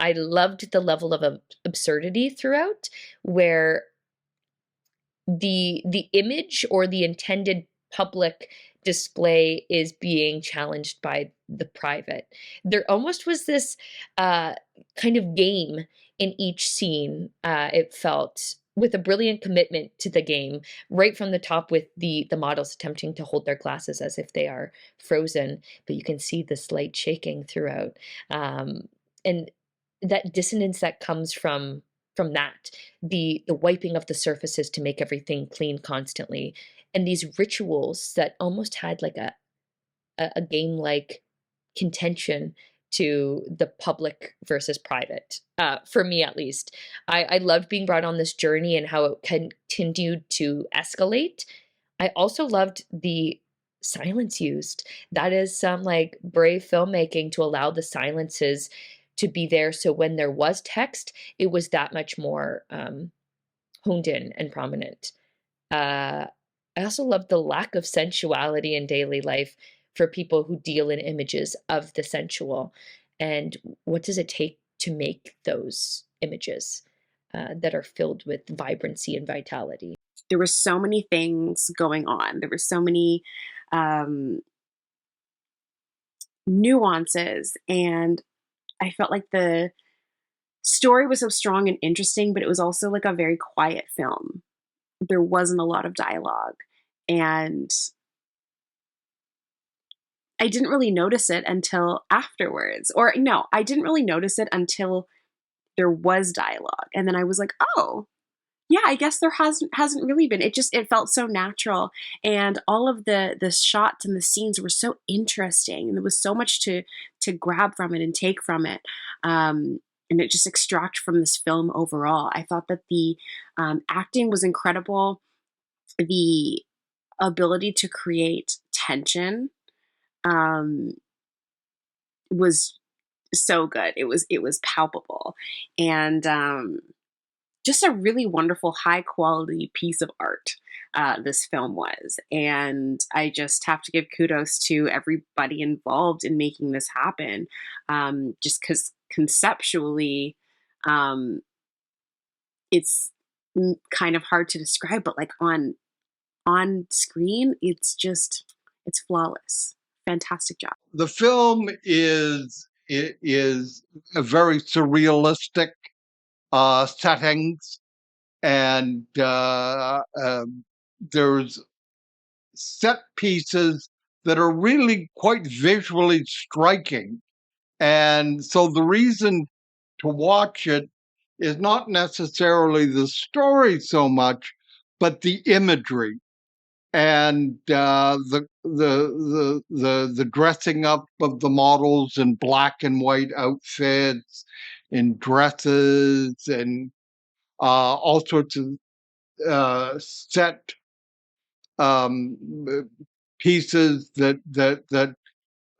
I loved the level of absurdity throughout, where the image or the intended public display is being challenged by the private. There almost was this uh, kind of game in each scene, it felt, with a brilliant commitment to the game, right from the top with the models attempting to hold their glasses as if they are frozen, but you can see the slight shaking throughout. And that dissonance that comes from that, the wiping of the surfaces to make everything clean constantly, and these rituals that almost had like a game like contention to the public versus private, for me at least. I loved being brought on this journey and how it continued to escalate. I also loved the silence used. That is some like brave filmmaking to allow the silences to be there. So when there was text, it was that much more honed in and prominent. Uh, I also love the lack of sensuality in daily life for people who deal in images of the sensual. And what does it take to make those images that are filled with vibrancy and vitality? There were so many things going on. There were so many um, nuances, and I felt like the story was so strong and interesting, but it was also like a very quiet film. There wasn't a lot of dialogue, and I didn't really notice it until afterwards. Or no, I didn't really notice it until there was dialogue. And then I was like, "Oh, yeah, I guess there hasn't really been." It felt so natural, and all of the shots and the scenes were so interesting, and there was so much to grab from it and take from it. And it just extract from this film overall. I thought that the acting was incredible. The ability to create tension um, was so good. It was palpable, and just a really wonderful, high quality piece of art. This film was, and I just have to give kudos to everybody involved in making this happen. Just because conceptually, um, it's kind of hard to describe, but like on screen, it's flawless. Fantastic job. The film is a very surrealistic settings, and there's set pieces that are really quite visually striking. And so the reason to watch it is not necessarily the story so much, but the imagery and the dressing up of the models in black and white outfits, in dresses, and all sorts of set um, pieces that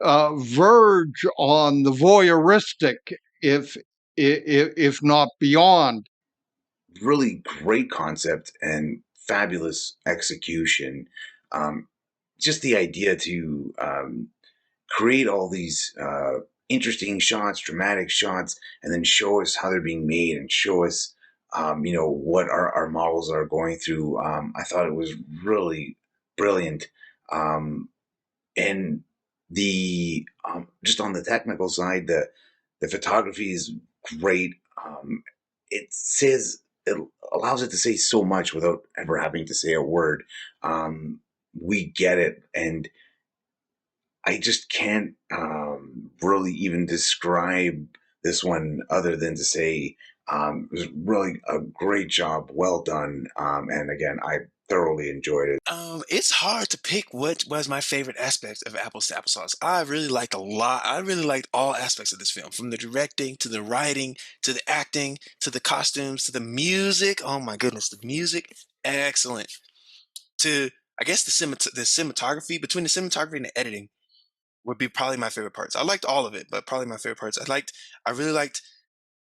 verge on the voyeuristic, if if not beyond. Really great concept and fabulous execution. Um, just the idea to create all these interesting shots, dramatic shots, and then show us how they're being made and show us, what our models are going through. I thought it was really brilliant. Um, and the just on the technical side, the photography is great. It says it allows it to say so much without ever having to say a word. We get it, and I just can't really even describe this one other than to say it was really a great job, well done, and again, I thoroughly enjoyed it. It's hard to pick what was my favorite aspect of Apples to Applesauce. I really liked a lot. I really liked all aspects of this film, from the directing to the writing to the acting to the costumes to the music. Oh my goodness, the music, excellent. To I guess the cinematography, between the cinematography and the editing would be probably my favorite parts. I liked all of it, but probably my favorite parts. I really liked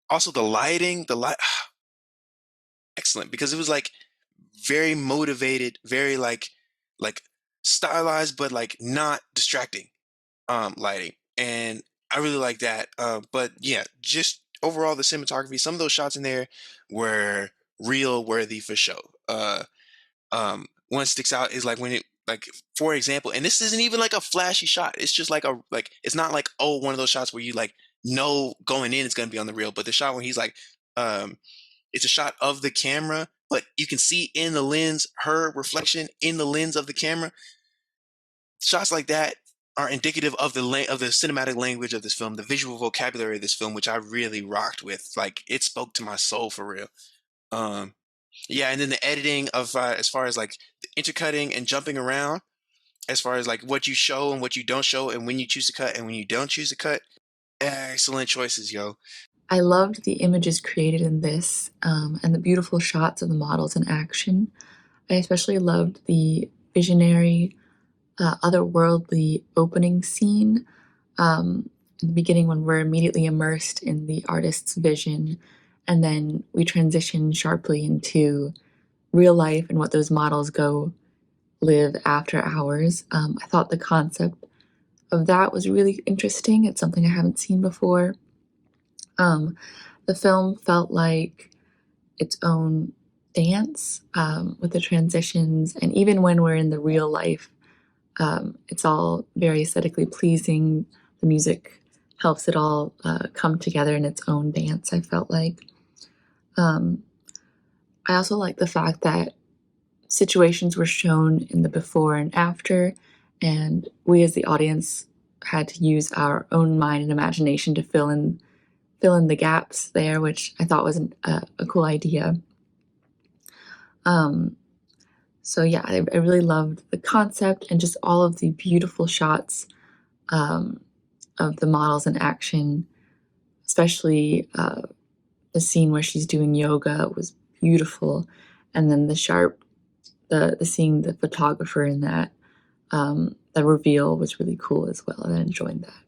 also the lighting. The light, excellent, because it was like very motivated, very like stylized, but like not distracting lighting, and I really like that. But yeah, just overall, the cinematography, some of those shots in there were real worthy for show. One sticks out is like when it, like, for example, and this isn't even like a flashy shot. It's just like a, like, it's not like, oh, one of those shots where you like know going in it's gonna be on the reel, but the shot where he's like, um, it's a shot of the camera, but you can see in the lens her reflection in the lens of the camera. Shots like that are indicative of of the cinematic language of this film, the visual vocabulary of this film, which I really rocked with. Like, it spoke to my soul for real. Um, yeah, and then the editing of, as far as like the intercutting and jumping around, as far as like what you show and what you don't show, and when you choose to cut and when you don't choose to cut. Excellent choices, yo. I loved the images created in this, and the beautiful shots of the models in action. I especially loved the visionary, otherworldly opening scene, in the beginning when we're immediately immersed in the artist's vision, and then we transition sharply into real life and what those models go live after hours. I thought the concept of that was really interesting. It's something I haven't seen before. The film felt like its own dance, with the transitions, and even when we're in the real life, it's all very aesthetically pleasing. The music helps it all come together in its own dance, I felt like. I also like the fact that situations were shown in the before and after, and we as the audience had to use our own mind and imagination to fill in the gaps there, which I thought was a cool idea. So yeah, I really loved the concept and just all of the beautiful shots of the models in action, especially the scene where she's doing yoga was beautiful, and then the seeing the photographer in that, the reveal was really cool as well, and I enjoyed that.